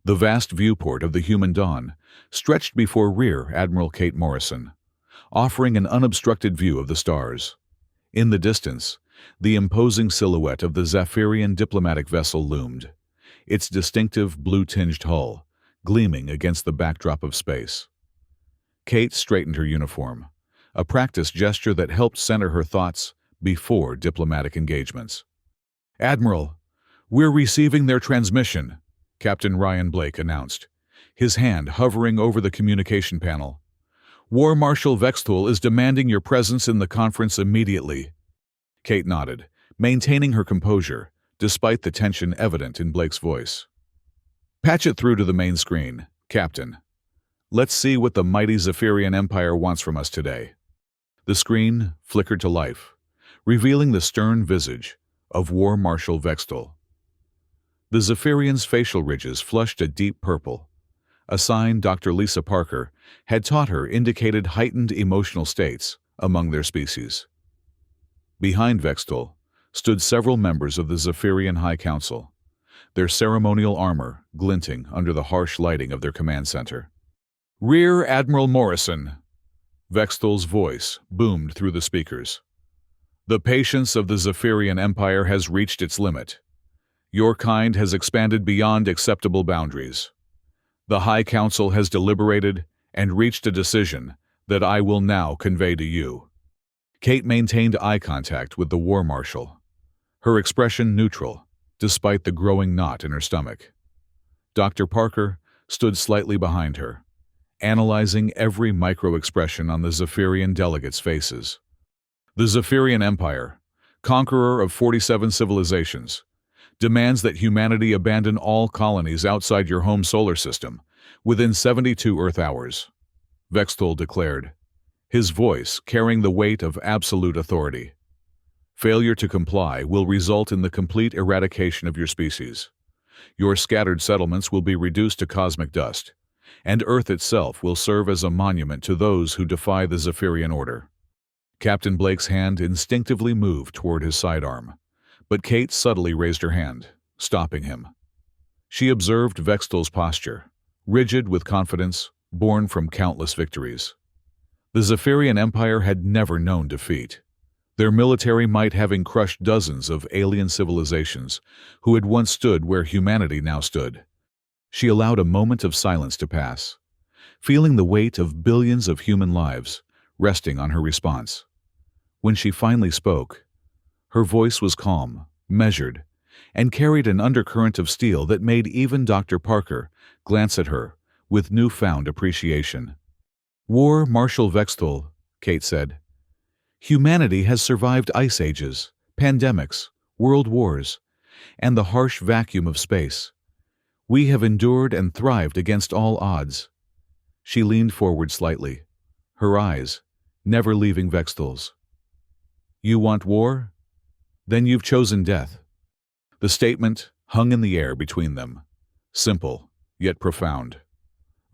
The vast viewport of the human dawn stretched before Rear Admiral Kate Morrison, offering an unobstructed view of the stars. In the distance, the imposing silhouette of the Zephyrian diplomatic vessel loomed, its distinctive blue-tinged hull gleaming against the backdrop of space. Kate straightened her uniform, a practiced gesture that helped center her thoughts before diplomatic engagements. "Admiral, we're receiving their transmission," Captain Ryan Blake announced, his hand hovering over the communication panel. "War Marshal Vexthul is demanding your presence in the conference immediately." Kate nodded, maintaining her composure, despite the tension evident in Blake's voice. "Patch it through to the main screen, Captain. Let's see what the mighty Zephyrian Empire wants from us today." The screen flickered to life, revealing the stern visage of War Marshal Vexthul. The Zephyrian's facial ridges flushed a deep purple, a sign Dr. Lisa Parker had taught her indicated heightened emotional states among their species. Behind Vexthul stood several members of the Zephyrian High Council, their ceremonial armor glinting under the harsh lighting of their command center. "Rear Admiral Morrison," Vexthul's voice boomed through the speakers. "The patience of the Zephyrian Empire has reached its limit. Your kind has expanded beyond acceptable boundaries. The High Council has deliberated and reached a decision that I will now convey to you." Kate maintained eye contact with the War Marshal, her expression neutral, despite the growing knot in her stomach. Dr. Parker stood slightly behind her, analyzing every micro-expression on the Zephyrian delegates' faces. "The Zephyrian Empire, conqueror of 47 civilizations, demands that humanity abandon all colonies outside your home solar system within 72 Earth hours," Vexthul declared, his voice carrying the weight of absolute authority. "Failure to comply will result in the complete eradication of your species. Your scattered settlements will be reduced to cosmic dust, and Earth itself will serve as a monument to those who defy the Zephyrian order." Captain Blake's hand instinctively moved toward his sidearm, but Kate subtly raised her hand, stopping him. She observed Vexthul's posture, rigid with confidence born from countless victories. The Zephyrian Empire had never known defeat, their military might having crushed dozens of alien civilizations who had once stood where humanity now stood. She allowed a moment of silence to pass, feeling the weight of billions of human lives resting on her response. When she finally spoke, her voice was calm, measured, and carried an undercurrent of steel that made even Dr. Parker glance at her with newfound appreciation. "War Marshal Vexthul," Kate said. "Humanity has survived ice ages, pandemics, world wars, and the harsh vacuum of space. We have endured and thrived against all odds." She leaned forward slightly, her eyes never leaving Vexthul's. "You want war? Then you've chosen death." The statement hung in the air between them, simple yet profound.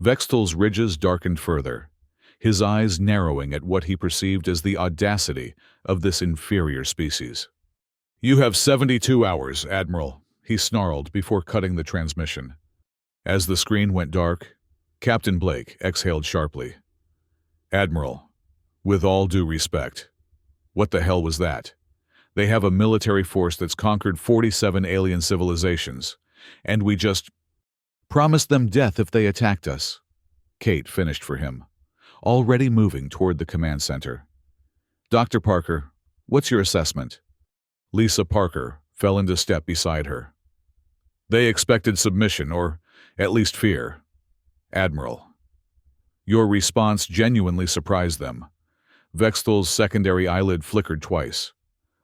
Vexthul's ridges darkened further, his eyes narrowing at what he perceived as the audacity of this inferior species. "You have 72 hours, Admiral," he snarled before cutting the transmission. As the screen went dark, Captain Blake exhaled sharply. "Admiral, with all due respect, what the hell was that? They have a military force that's conquered 47 alien civilizations, and we just promised them death if they attacked us." Kate finished for him, already moving toward the command center. "Dr. Parker, what's your assessment?" Lisa Parker fell into step beside her. "They expected submission, or at least fear, Admiral. Your response genuinely surprised them." Vexthul's secondary eyelid flickered twice,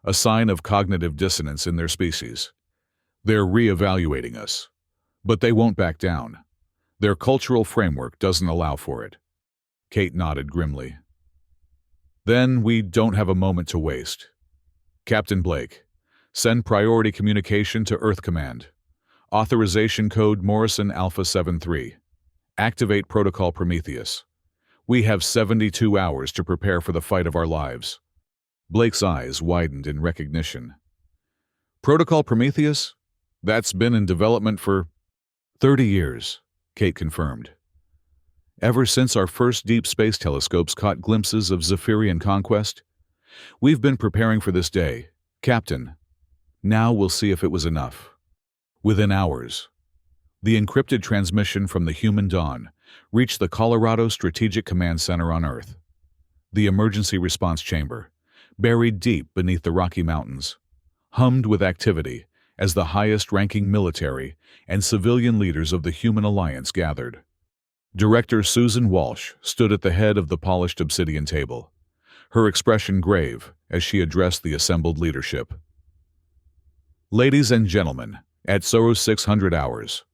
a sign of cognitive dissonance in their species. "They're re-evaluating us, but they won't back down. Their cultural framework doesn't allow for it." Kate nodded grimly. "Then we don't have a moment to waste. Captain Blake, send priority communication to Earth Command. Authorization code Morrison Alpha 73. Activate Protocol Prometheus. We have 72 hours to prepare for the fight of our lives." Blake's eyes widened in recognition. "Protocol Prometheus? That's been in development for 30 years, Kate confirmed. Ever since our first deep space telescopes caught glimpses of Zephyrian conquest, we've been preparing for this day, Captain. Now we'll see if it was enough. Within hours, the encrypted transmission from the Human Dawn reached the Colorado Strategic Command Center on Earth. The emergency response chamber, buried deep beneath the Rocky Mountains, hummed with activity as the highest-ranking military and civilian leaders of the Human Alliance gathered. Director Susan Walsh stood at the head of the polished obsidian table, her expression grave as she addressed the assembled leadership. Ladies and gentlemen, at 0600 hours,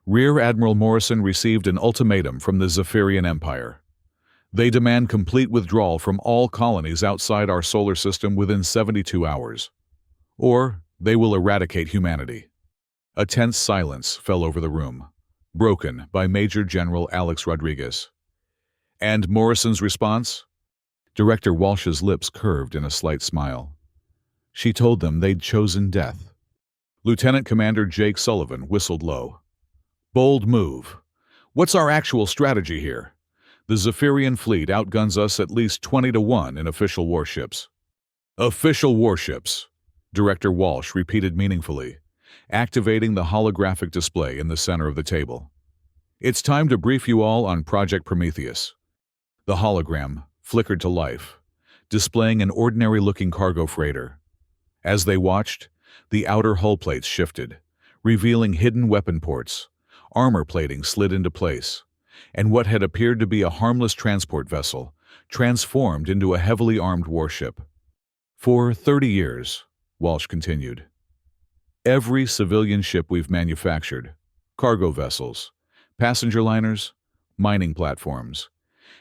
Rear Admiral Morrison received an ultimatum from the Zephyrian Empire. They demand complete withdrawal from all colonies outside our solar system within 72 hours, or they will eradicate humanity. A tense silence fell over the room, broken by Major General Alex Rodriguez. And Morrison's response? Director Walsh's lips curved in a slight smile. She told them they'd chosen death. Lieutenant Commander Jake Sullivan whistled low. Bold move. What's our actual strategy here? The Zephyrian fleet outguns us at least 20-1 in official warships. Official warships, Director Walsh repeated meaningfully, activating the holographic display in the center of the table. It's time to brief you all on Project Prometheus. The hologram flickered to life, displaying an ordinary-looking cargo freighter. As they watched, the outer hull plates shifted, revealing hidden weapon ports. Armor plating slid into place, and what had appeared to be a harmless transport vessel transformed into a heavily armed warship. For 30 years, Walsh continued, every civilian ship we've manufactured, cargo vessels, passenger liners, mining platforms,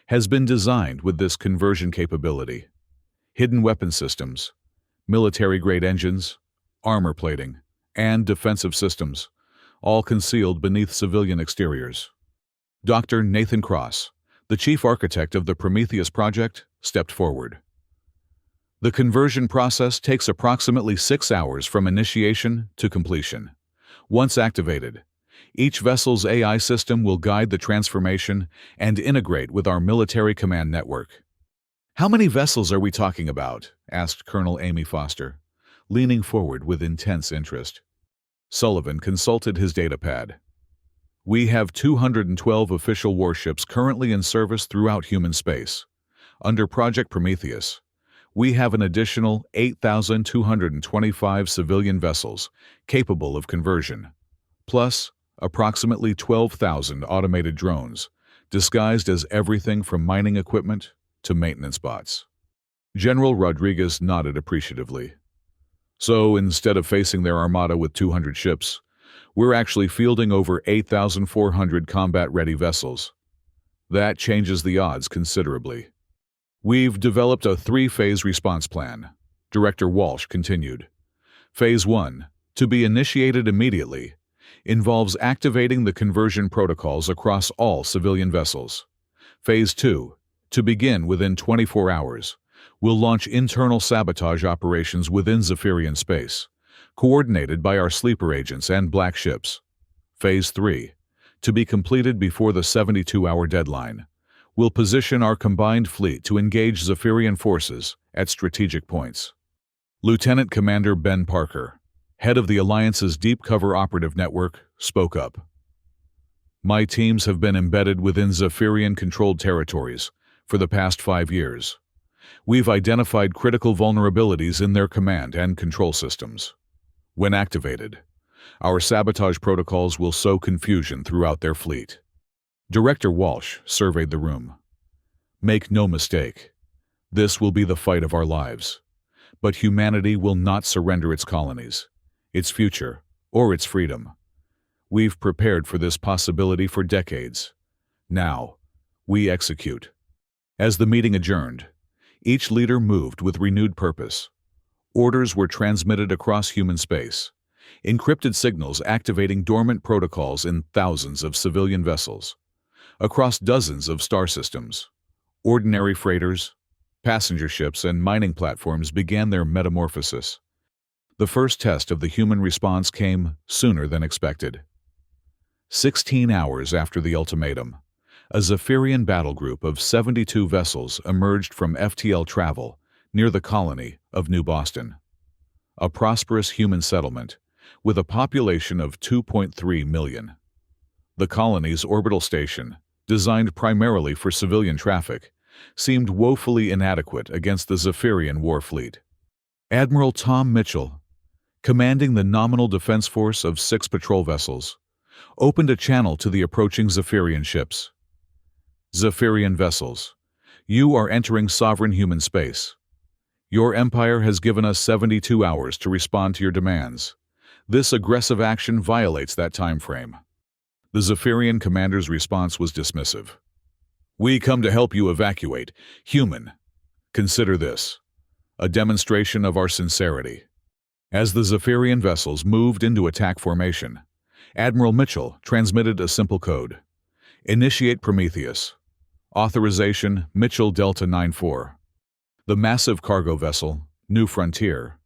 has been designed with this conversion capability. Hidden weapon systems, military-grade engines, armor plating, and defensive systems, all concealed beneath civilian exteriors. Dr. Nathan Cross, the chief architect of the Prometheus project, stepped forward. The conversion process takes approximately 6 hours from initiation to completion. Once activated, each vessel's AI system will guide the transformation and integrate with our military command network. How many vessels are we talking about? Asked Colonel Amy Foster, leaning forward with intense interest. Sullivan consulted his datapad. We have 212 official warships currently in service throughout human space. Under Project Prometheus, we have an additional 8,225 civilian vessels capable of conversion, plus approximately 12,000 automated drones, disguised as everything from mining equipment to maintenance bots. General Rodriguez nodded appreciatively. So instead of facing their armada with 200 ships, we're actually fielding over 8,400 combat-ready vessels. That changes the odds considerably. We've developed a 3-phase response plan, Director Walsh continued. Phase 1, to be initiated immediately, involves activating the conversion protocols across all civilian vessels. Phase 2, to begin within 24 hours, will launch internal sabotage operations within Zephyrian space, coordinated by our sleeper agents and black ships. Phase 3, to be completed before the 72-hour deadline, will position our combined fleet to engage Zephyrian forces at strategic points. Lieutenant Commander Ben Parker, head of the Alliance's Deep Cover Operative Network, spoke up. My teams have been embedded within Zephyrian-controlled territories for the past 5 years. We've identified critical vulnerabilities in their command and control systems. When activated, our sabotage protocols will sow confusion throughout their fleet. Director Walsh surveyed the room. Make no mistake, this will be the fight of our lives. But humanity will not surrender its colonies, its future, or its freedom. We've prepared for this possibility for decades. Now, we execute. As the meeting adjourned, each leader moved with renewed purpose. Orders were transmitted across human space, encrypted signals activating dormant protocols in thousands of civilian vessels, across dozens of star systems. Ordinary freighters, passenger ships, and mining platforms began their metamorphosis. The first test of the human response came sooner than expected. 16 hours after the ultimatum, a Zephyrian battle group of 72 vessels emerged from FTL Travel near the colony of New Boston, a prosperous human settlement with a population of 2.3 million. The colony's orbital station, designed primarily for civilian traffic, seemed woefully inadequate against the Zephyrian war fleet. Admiral Tom Mitchell, commanding the nominal defense force of 6 patrol vessels, opened a channel to the approaching Zephyrian ships. Zephyrian vessels, you are entering sovereign human space. Your empire has given us 72 hours to respond to your demands. This aggressive action violates that time frame. The Zephyrian commander's response was dismissive. We come to help you evacuate. Human. Consider this a demonstration of our sincerity. As the Zephyrian vessels moved into attack formation, Admiral Mitchell transmitted a simple code. Initiate Prometheus. Authorization Mitchell Delta 94. The massive cargo vessel, New Frontier,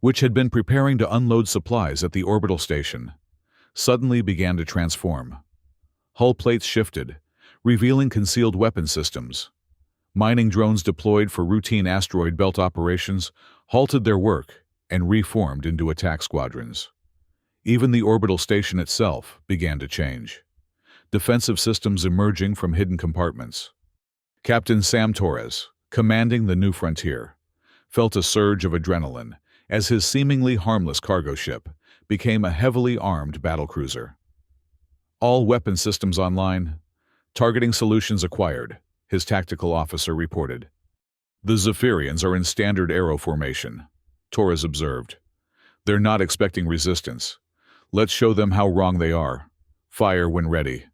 which had been preparing to unload supplies at the orbital station, suddenly began to transform. Hull plates shifted, revealing concealed weapon systems. Mining drones deployed for routine asteroid belt operations halted their work and reformed into attack squadrons. Even the orbital station itself began to change. Defensive systems emerging from hidden compartments. Captain Sam Torres, commanding the New Frontier, felt a surge of adrenaline as his seemingly harmless cargo ship became a heavily armed battlecruiser. All weapon systems online, targeting solutions acquired, his tactical officer reported. The Zephyrians are in standard arrow formation, Torres observed. They're not expecting resistance. Let's show them how wrong they are. Fire when ready.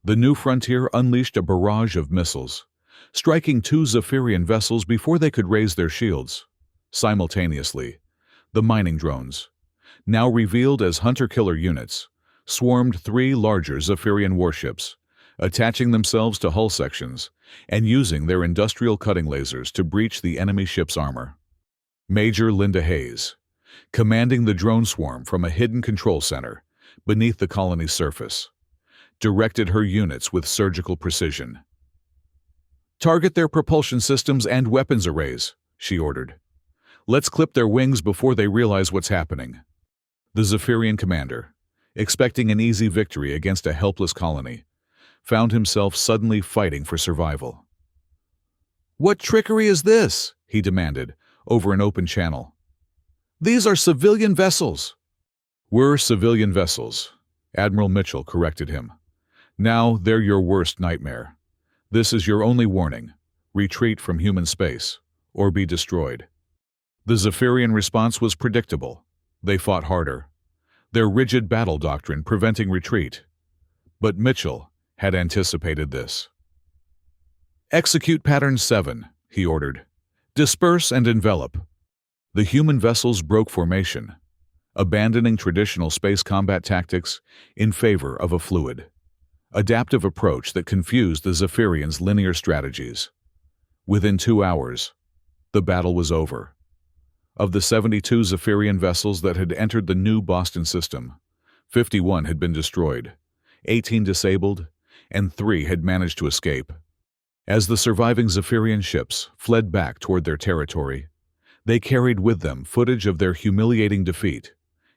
The New Frontier unleashed a barrage of missiles, striking 2 Zephyrian vessels before they could raise their shields. Simultaneously, the mining drones, now revealed as hunter-killer units, swarmed 3 larger Zephyrian warships, attaching themselves to hull sections and using their industrial cutting lasers to breach the enemy ship's armor. Major Linda Hayes, commanding the drone swarm from a hidden control center beneath the colony's surface, directed her units with surgical precision. Target their propulsion systems and weapons arrays, she ordered. Let's clip their wings before they realize what's happening. The Zephyrian commander, expecting an easy victory against a helpless colony, found himself suddenly fighting for survival. What trickery is this? He demanded, over an open channel. These are civilian vessels. We're civilian vessels, Admiral Mitchell corrected him. Now they're your worst nightmare. This is your only warning. Retreat from human space, or be destroyed. The Zephyrian response was predictable. They fought harder, their rigid battle doctrine preventing retreat. But Mitchell had anticipated this. Execute Pattern 7, he ordered. Disperse and envelop. The human vessels broke formation, abandoning traditional space combat tactics in favor of a fluid, adaptive approach that confused the Zephyrians' linear strategies. Within 2 hours, the battle was over. Of the 72 Zephyrian vessels that had entered the New Boston system, 51 had been destroyed, 18 disabled, and 3 had managed to escape. As the surviving Zephyrian ships fled back toward their territory, they carried with them footage of their humiliating defeat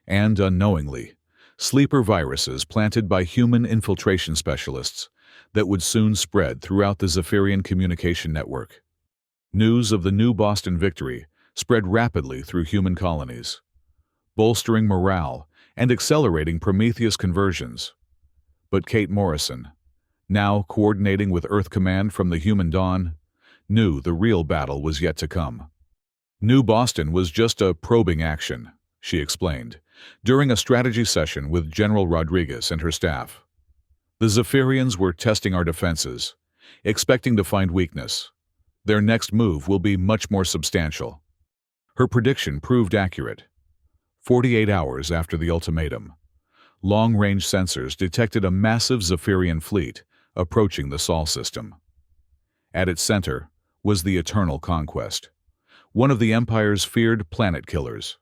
and, unknowingly, sleeper viruses planted by human infiltration specialists that would soon spread throughout the Zephyrian communication network. News of the New Boston victory spread rapidly through human colonies, bolstering morale and accelerating Prometheus conversions. But Kate Morrison, now coordinating with Earth Command from the Human Dawn, knew the real battle was yet to come. New Boston was just a probing action, she explained, during a strategy session with General Rodriguez and her staff. The Zephyrians were testing our defenses, expecting to find weakness. Their next move will be much more substantial. Her prediction proved accurate. 48 hours after the ultimatum, long-range sensors detected a massive Zephyrian fleet approaching the Sol system. At its center was the Eternal Conquest, one of the Empire's feared planet killers,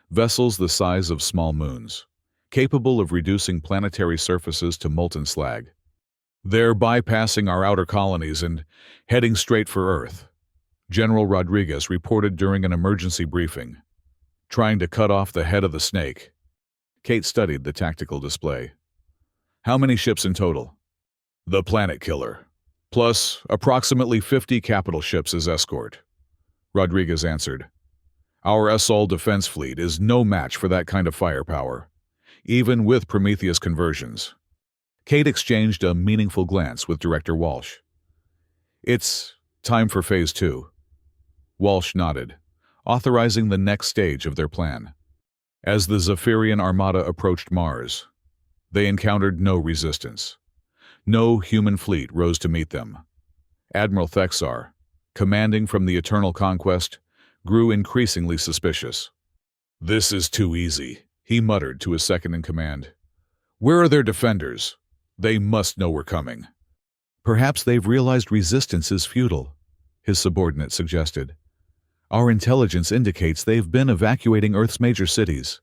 vessels the size of small moons, capable of reducing planetary surfaces to molten slag. They're bypassing our outer colonies and heading straight for Earth, General Rodriguez reported during an emergency briefing. Trying to cut off the head of the snake. Kate studied the tactical display. How many ships in total? The Planet Killer, plus approximately 50 capital ships as escort. Rodriguez answered. Our SOL defense fleet is no match for that kind of firepower, even with Prometheus conversions. Kate exchanged a meaningful glance with Director Walsh. It's time for Phase 2. Walsh nodded, authorizing the next stage of their plan. As the Zephyrian armada approached Mars, they encountered no resistance. No human fleet rose to meet them. Admiral Thexar, commanding from the Eternal Conquest, grew increasingly suspicious. This is too easy, he muttered to his second-in-command. Where are their defenders? They must know we're coming. Perhaps they've realized resistance is futile, his subordinate suggested. Our intelligence indicates they've been evacuating Earth's major cities.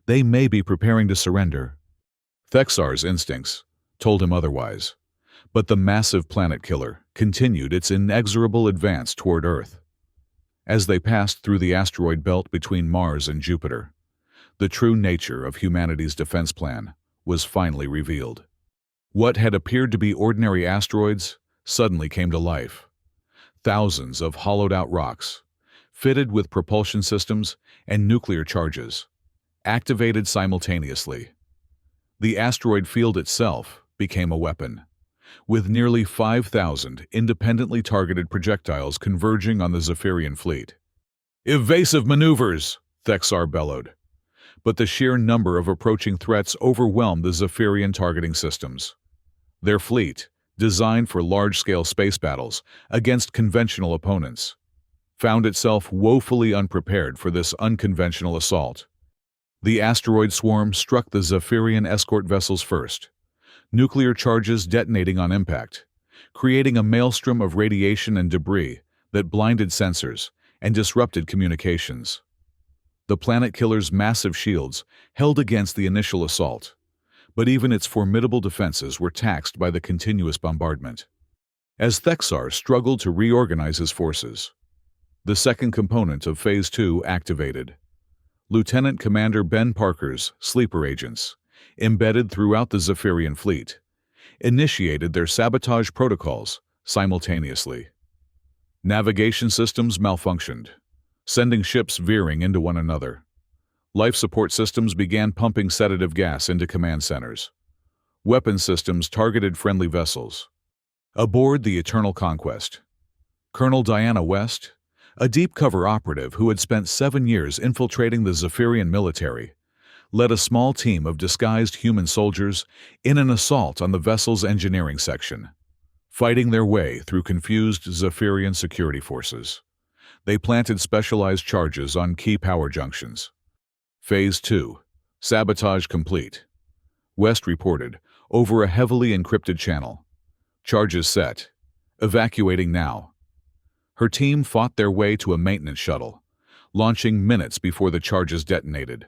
They may be preparing to surrender. Thexar's instincts told him otherwise, but the massive planet killer continued its inexorable advance toward Earth. As they passed through the asteroid belt between Mars and Jupiter, the true nature of humanity's defense plan was finally revealed. What had appeared to be ordinary asteroids suddenly came to life. Thousands of hollowed-out rocks, fitted with propulsion systems and nuclear charges, activated simultaneously. The asteroid field itself became a weapon, with nearly 5,000 independently targeted projectiles converging on the Zephyrian fleet. Evasive maneuvers, Thexar bellowed. But the sheer number of approaching threats overwhelmed the Zephyrian targeting systems. Their fleet, designed for large-scale space battles against conventional opponents, found itself woefully unprepared for this unconventional assault. The asteroid swarm struck the Zephyrian escort vessels first, nuclear charges detonating on impact, creating a maelstrom of radiation and debris that blinded sensors and disrupted communications. The planet killer's massive shields held against the initial assault, but even its formidable defenses were taxed by the continuous bombardment. As Thexar struggled to reorganize his forces, the second component of Phase 2 activated. Lieutenant Commander Ben Parker's sleeper agents, embedded throughout the Zephyrian fleet, initiated their sabotage protocols simultaneously. Navigation systems malfunctioned, sending ships veering into one another. Life support systems began pumping sedative gas into command centers. Weapon systems targeted friendly vessels. Aboard the Eternal Conquest, Colonel Diana West, a deep-cover operative who had spent 7 years infiltrating the Zephyrian military, led a small team of disguised human soldiers in an assault on the vessel's engineering section. Fighting their way through confused Zephyrian security forces, they planted specialized charges on key power junctions. Phase 2. Sabotage complete. West reported, over a heavily encrypted channel. Charges set. Evacuating now. Her team fought their way to a maintenance shuttle, launching minutes before the charges detonated,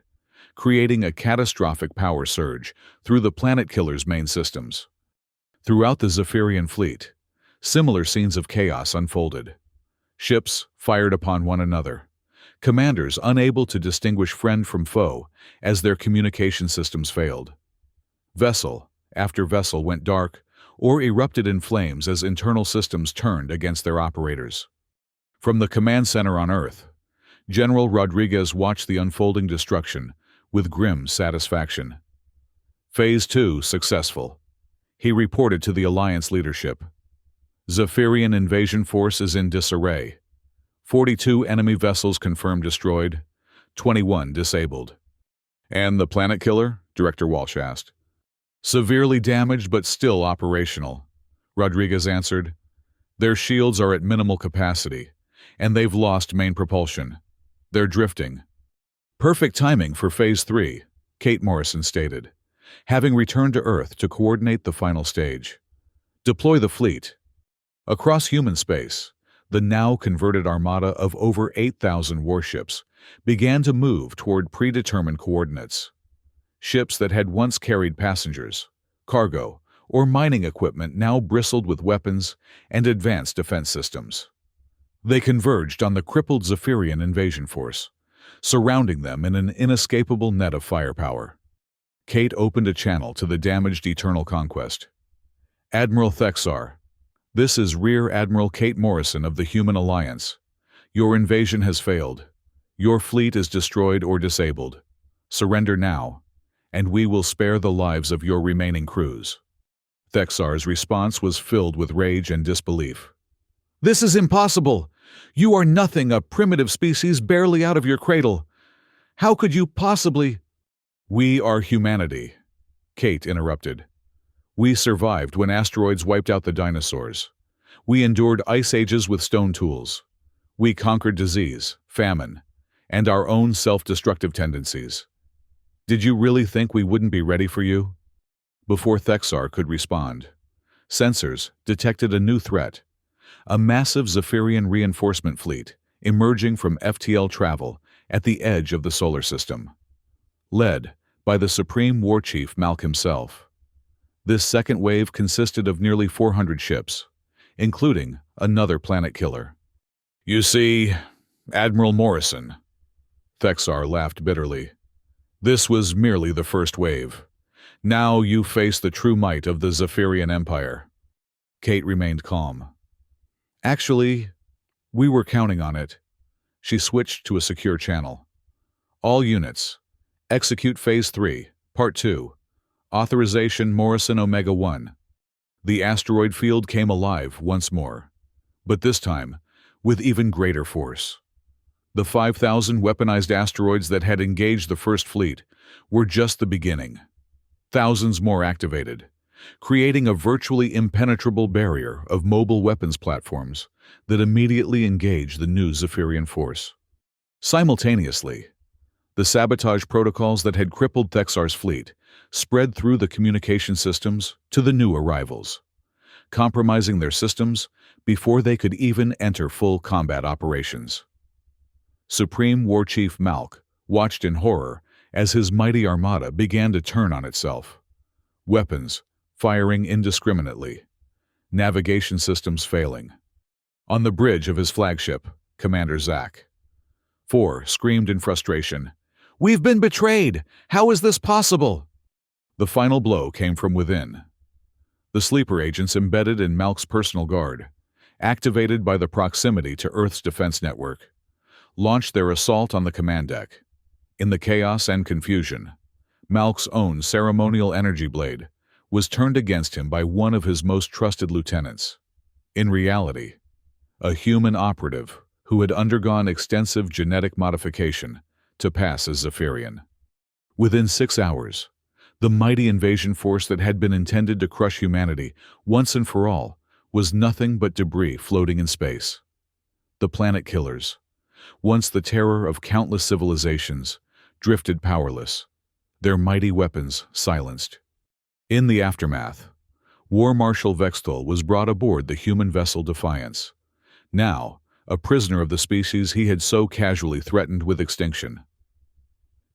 creating a catastrophic power surge through the planet killer's main systems. Throughout the Zephyrian fleet, similar scenes of chaos unfolded. Ships fired upon one another, commanders unable to distinguish friend from foe as their communication systems failed. Vessel after vessel went dark or erupted in flames as internal systems turned against their operators. From the command center on Earth, General Rodriguez watched the unfolding destruction with grim satisfaction. Phase 2 successful, he reported to the Alliance leadership. Zephyrian invasion force is in disarray. 42 enemy vessels confirmed destroyed, 21 disabled. And the planet killer? Director Walsh asked. Severely damaged but still operational, Rodriguez answered. Their shields are at minimal capacity, and they've lost main propulsion. They're drifting. Perfect timing for Phase 3, Kate Morrison stated, having returned to Earth to coordinate the final stage. Deploy the fleet. Across human space, the now converted armada of over 8,000 warships began to move toward predetermined coordinates. Ships that had once carried passengers, cargo, or mining equipment now bristled with weapons and advanced defense systems. They converged on the crippled Zephyrian invasion force, surrounding them in an inescapable net of firepower. Kate opened a channel to the damaged Eternal Conquest. Admiral Thexar, this is Rear Admiral Kate Morrison of the Human Alliance. Your invasion has failed. Your fleet is destroyed or disabled. Surrender now, and we will spare the lives of your remaining crews. Thexar's response was filled with rage and disbelief. This is impossible! You are nothing, a primitive species barely out of your cradle. How could you possibly— We are humanity, Kate interrupted. We survived when asteroids wiped out the dinosaurs. We endured ice ages with stone tools. We conquered disease, famine, and our own self-destructive tendencies. Did you really think we wouldn't be ready for you? Before Thexar could respond, sensors detected a new threat, a massive Zephyrian reinforcement fleet emerging from FTL travel at the edge of the solar system, led by the Supreme War Chief Malk himself. This second wave consisted of nearly 400 ships, including another planet killer. You see, Admiral Morrison, Thexar laughed bitterly. This was merely the first wave. Now you face the true might of the Zephyrian Empire. Kate remained calm. Actually, we were counting on it. She switched to a secure channel. All units, execute Phase 3, Part 2. Authorization Morrison Omega-1. The asteroid field came alive once more, but this time with even greater force. The 5,000 weaponized asteroids that had engaged the First Fleet were just the beginning. Thousands more activated, creating a virtually impenetrable barrier of mobile weapons platforms that immediately engaged the new Zephyrian force. Simultaneously, the sabotage protocols that had crippled Thexar's fleet spread through the communication systems to the new arrivals, compromising their systems before they could even enter full combat operations. Supreme War Chief Malk watched in horror as his mighty armada began to turn on itself. Weapons firing indiscriminately, navigation systems failing. On the bridge of his flagship, Commander Zack 4 screamed in frustration, "We've been betrayed! How is this possible?" The final blow came from within. The sleeper agents embedded in Malk's personal guard, activated by the proximity to Earth's defense network, launched their assault on the command deck. In the chaos and confusion, Malk's own ceremonial energy blade was turned against him by one of his most trusted lieutenants. In reality, a human operative who had undergone extensive genetic modification to pass as Zephyrian. Within 6 hours, the mighty invasion force that had been intended to crush humanity once and for all was nothing but debris floating in space. The planet killers, once the terror of countless civilizations, drifted powerless, their mighty weapons silenced. In the aftermath, War Marshal Vextol was brought aboard the human vessel Defiance, now a prisoner of the species he had so casually threatened with extinction.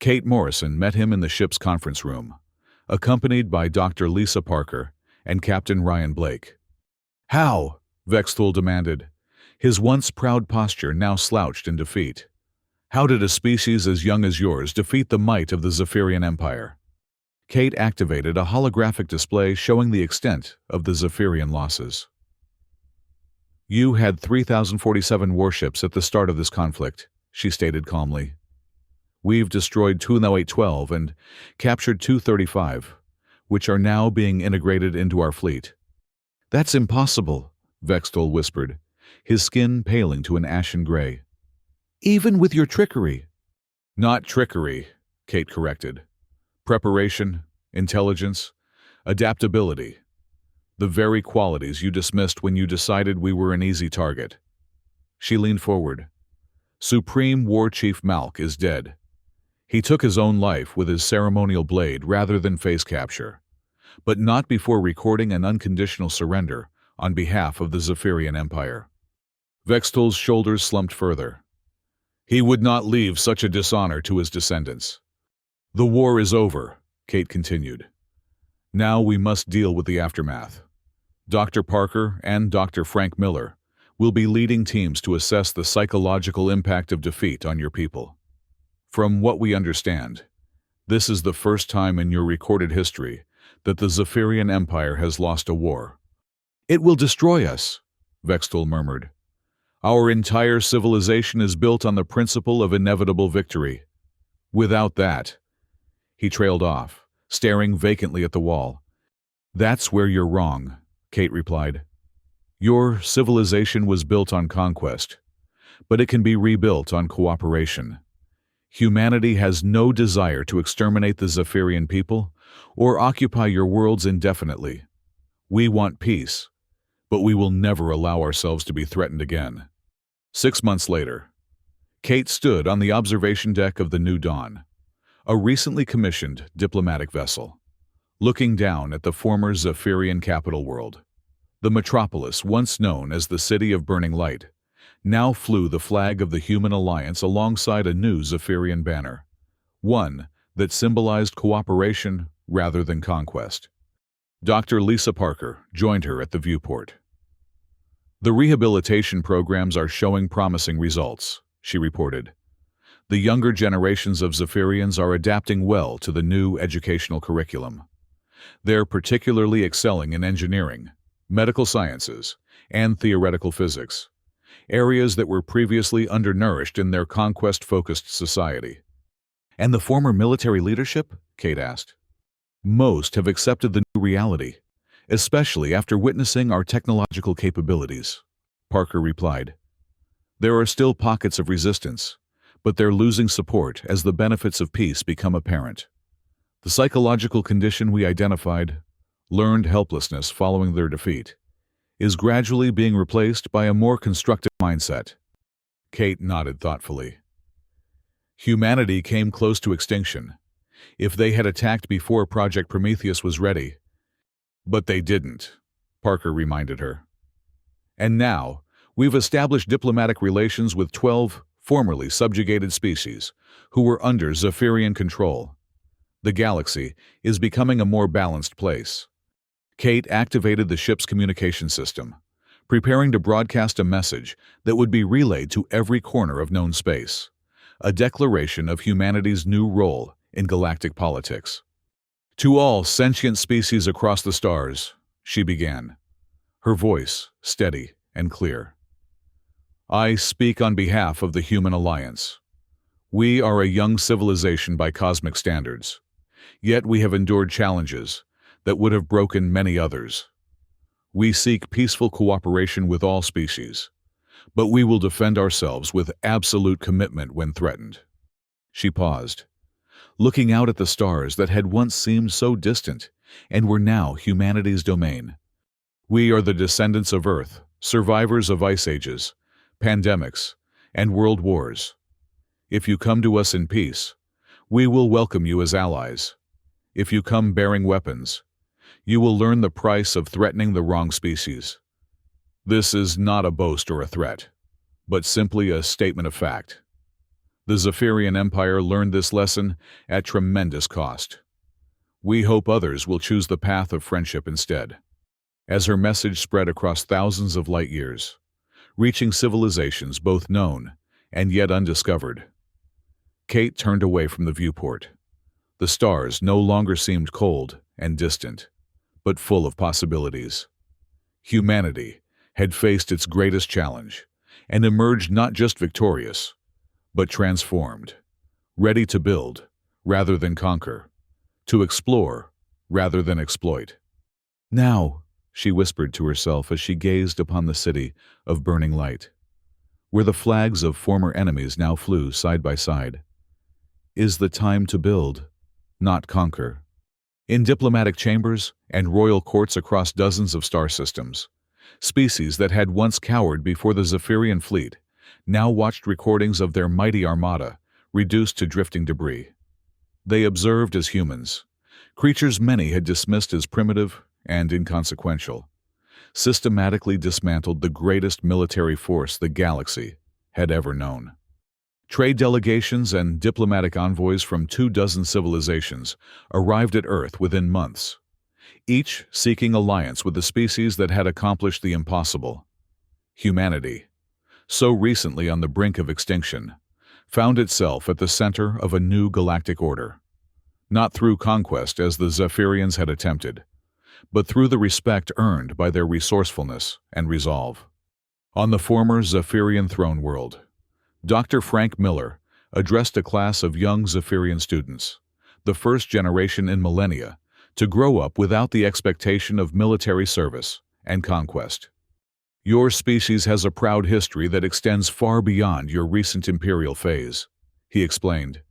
Kate Morrison met him in the ship's conference room, accompanied by Dr. Lisa Parker and Captain Ryan Blake. "How?" Vextol demanded, his once proud posture now slouched in defeat. "How did a species as young as yours defeat the might of the Zephyrian Empire?" Kate activated a holographic display showing the extent of the Zephyrian losses. "You had 3,047 warships at the start of this conflict," she stated calmly. "We've destroyed 20812 and captured 235, which are now being integrated into our fleet." "That's impossible," Vextol whispered, his skin paling to an ashen gray. "Even with your trickery." "Not trickery," Kate corrected. "Preparation, intelligence, adaptability. The very qualities you dismissed when you decided we were an easy target." She leaned forward. "Supreme War Chief Malk is dead. He took his own life with his ceremonial blade rather than face capture, but not before recording an unconditional surrender on behalf of the Zephyrian Empire." Vextol's shoulders slumped further. "He would not leave such a dishonor to his descendants. The war is over, Kate continued. Now we must deal with the aftermath. Dr. Parker and Dr. Frank Miller will be leading teams to assess the psychological impact of defeat on your people. From what we understand, this is the first time in your recorded history that the Zephyrian Empire has lost a war. It will destroy us, Vextal murmured. Our entire civilization is built on the principle of inevitable victory. Without that, he trailed off, staring vacantly at the wall. That's where you're wrong, Kate replied. Your civilization was built on conquest, but it can be rebuilt on cooperation. Humanity has no desire to exterminate the Zephyrian people or occupy your worlds indefinitely. We want peace, but we will never allow ourselves to be threatened again. 6 months later, Kate stood on the observation deck of the New Dawn, a recently commissioned diplomatic vessel, looking down at the former Zephyrian capital world. The metropolis, once known as the City of Burning Light, now flew the flag of the Human Alliance alongside a new Zephyrian banner, one that symbolized cooperation rather than conquest. Dr. Lisa Parker joined her at the viewport. The rehabilitation programs are showing promising results, she reported. The younger generations of Zephyrians are adapting well to the new educational curriculum. They're particularly excelling in engineering, medical sciences, and theoretical physics, areas that were previously undernourished in their conquest-focused society. And the former military leadership? Kate asked. Most have accepted the new reality, especially after witnessing our technological capabilities, Parker replied. There are still pockets of resistance, but they're losing support as the benefits of peace become apparent. The psychological condition we identified, learned helplessness following their defeat, is gradually being replaced by a more constructive mindset. Kate nodded thoughtfully. Humanity came close to extinction. If they had attacked before Project Prometheus was ready, but they didn't, Parker reminded her. And now, we've established diplomatic relations with 12 formerly subjugated species who were under Zephyrian control. The galaxy is becoming a more balanced place. Kate activated the ship's communication system, preparing to broadcast a message that would be relayed to every corner of known space, a declaration of humanity's new role in galactic politics. To all sentient species across the stars, she began, her voice steady and clear. I speak on behalf of the Human Alliance. We are a young civilization by cosmic standards, yet we have endured challenges that would have broken many others. We seek peaceful cooperation with all species, but we will defend ourselves with absolute commitment when threatened. She paused, looking out at the stars that had once seemed so distant and were now humanity's domain. We are the descendants of Earth, survivors of ice ages, pandemics, and world wars. If you come to us in peace, we will welcome you as allies. If you come bearing weapons, you will learn the price of threatening the wrong species. This is not a boast or a threat, but simply a statement of fact. The Zephyrian Empire learned this lesson at tremendous cost. We hope others will choose the path of friendship instead. As her message spread across thousands of light years, reaching civilizations both known and yet undiscovered, Kate turned away from the viewport. The stars no longer seemed cold and distant, but full of possibilities. Humanity had faced its greatest challenge and emerged not just victorious, but transformed, ready to build rather than conquer, to explore rather than exploit. Now, she whispered to herself as she gazed upon the city of burning light, where the flags of former enemies now flew side by side, is the time to build, not conquer. In diplomatic chambers and royal courts across dozens of star systems, species that had once cowered before the Zephyrian fleet now watched recordings of their mighty armada reduced to drifting debris. They observed as humans, creatures many had dismissed as primitive and inconsequential, systematically dismantled the greatest military force the galaxy had ever known. Trade delegations and diplomatic envoys from 24 civilizations arrived at Earth within months, each seeking alliance with the species that had accomplished the impossible. Humanity, so recently on the brink of extinction, found itself at the center of a new galactic order. Not through conquest as the Zephyrians had attempted, but through the respect earned by their resourcefulness and resolve. On the former Zephyrian throne world, Dr. Frank Miller addressed a class of young Zephyrian students, the first generation in millennia, to grow up without the expectation of military service and conquest. Your species has a proud history that extends far beyond your recent imperial phase, he explained.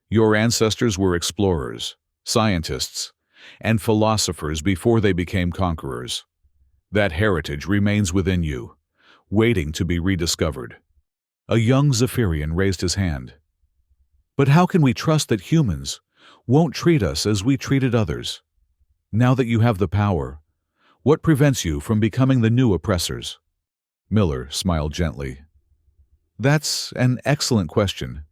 Your ancestors were explorers, scientists, and philosophers before they became conquerors. That heritage remains within you, waiting to be rediscovered. A young Zephyrian raised his hand. But how can we trust that humans won't treat us as we treated others? Now that you have the power, what prevents you from becoming the new oppressors? Miller smiled gently. That's an excellent question.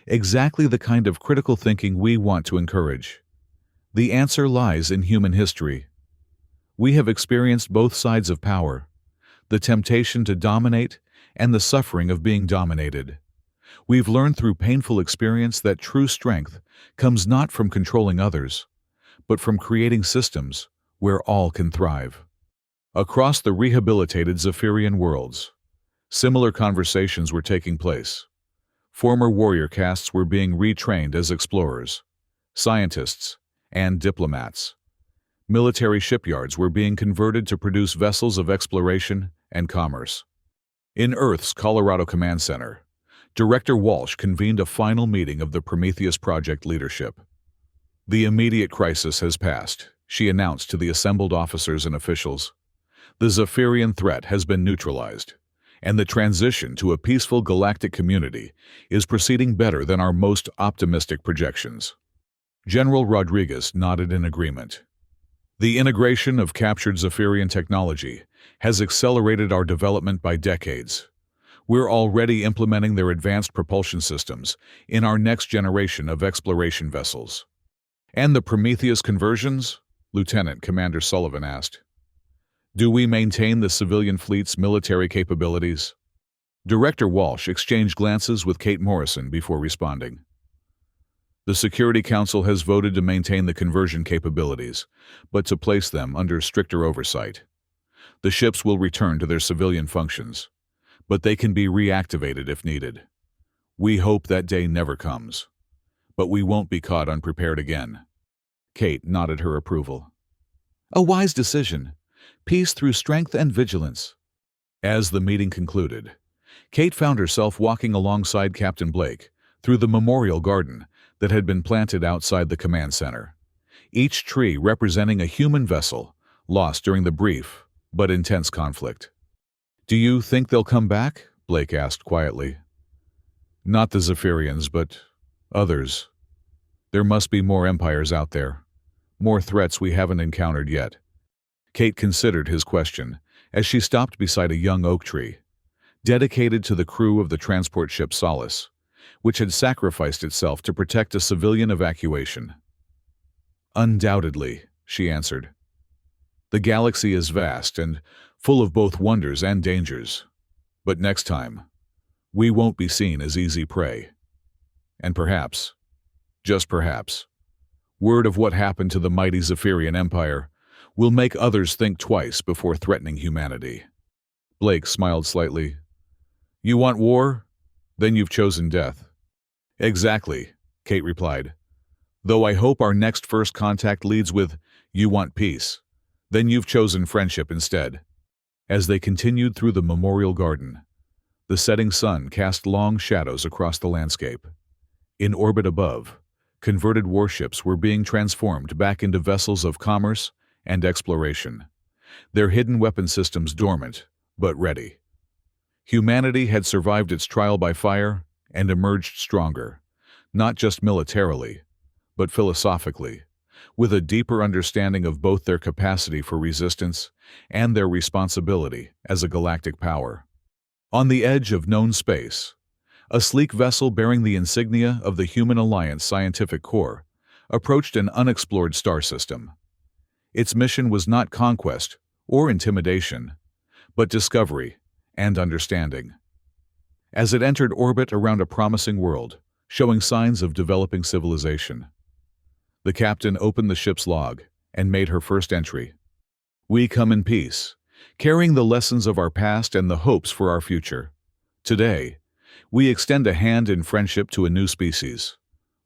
Exactly the kind of critical thinking we want to encourage. The answer lies in human history. We have experienced both sides of power, the temptation to dominate and the suffering of being dominated. We've learned through painful experience that true strength comes not from controlling others, but from creating systems where all can thrive. Across the rehabilitated Zephyrian worlds, similar conversations were taking place. Former warrior castes were being retrained as explorers, scientists, and diplomats. Military shipyards were being converted to produce vessels of exploration and commerce. In Earth's Colorado Command Center, Director Walsh convened a final meeting of the Prometheus Project leadership. The immediate crisis has passed, she announced to the assembled officers and officials. The Zephyrian threat has been neutralized, and the transition to a peaceful galactic community is proceeding better than our most optimistic projections. General Rodriguez nodded in agreement. The integration of captured Zephyrian technology has accelerated our development by decades. We're already implementing their advanced propulsion systems in our next generation of exploration vessels. And the Prometheus conversions? Lieutenant Commander Sullivan asked. Do we maintain the civilian fleet's military capabilities? Director Walsh exchanged glances with Kate Morrison before responding. The Security Council has voted to maintain the conversion capabilities, but to place them under stricter oversight. The ships will return to their civilian functions, but they can be reactivated if needed. We hope that day never comes, but we won't be caught unprepared again. Kate nodded her approval. A wise decision. Peace through strength and vigilance. As the meeting concluded, Kate found herself walking alongside Captain Blake through the memorial garden that had been planted outside the command center, each tree representing a human vessel lost during the brief but intense conflict. Do you think they'll come back? Blake asked quietly. Not the Zephyrians, but others. There must be more empires out there, more threats we haven't encountered yet. Kate considered his question as she stopped beside a young oak tree, dedicated to the crew of the transport ship Solace, which had sacrificed itself to protect a civilian evacuation. Undoubtedly, she answered. The galaxy is vast and full of both wonders and dangers, but next time, we won't be seen as easy prey. And perhaps, just perhaps, word of what happened to the mighty Zephyrian Empire will make others think twice before threatening humanity. Blake smiled slightly. You want war? Then you've chosen death. Exactly, Kate replied. Though I hope our next first contact leads with, you want peace. Then you've chosen friendship instead. As they continued through the memorial garden, the setting sun cast long shadows across the landscape. In orbit above, converted warships were being transformed back into vessels of commerce and exploration, their hidden weapon systems dormant, but ready. Humanity had survived its trial by fire and emerged stronger, not just militarily, but philosophically, with a deeper understanding of both their capacity for resistance and their responsibility as a galactic power. On the edge of known space, A sleek vessel bearing the insignia of the Human Alliance Scientific Corps approached an unexplored star system. Its mission was not conquest or intimidation, but discovery and understanding. As it entered orbit around a promising world, showing signs of developing civilization, the captain opened the ship's log and made her first entry. "We come in peace, carrying the lessons of our past and the hopes for our future. Today, we extend a hand in friendship to a new species,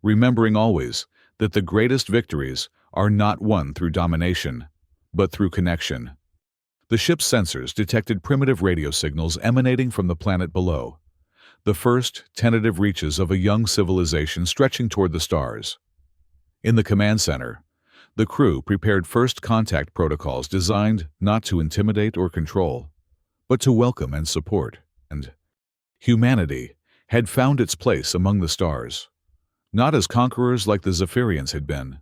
remembering always that the greatest victories are not won through domination, but through connection." The ship's sensors detected primitive radio signals emanating from the planet below, the first tentative reaches of a young civilization stretching toward the stars. In the command center, the crew prepared first contact protocols designed not to intimidate or control, but to welcome and support. And humanity had found its place among the stars, not as conquerors like the Zephyrians had been,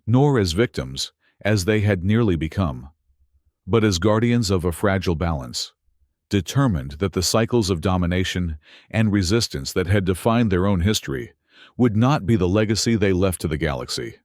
nor as victims as they had nearly become, but as guardians of a fragile balance, determined that the cycles of domination and resistance that had defined their own history would not be the legacy they left to the galaxy.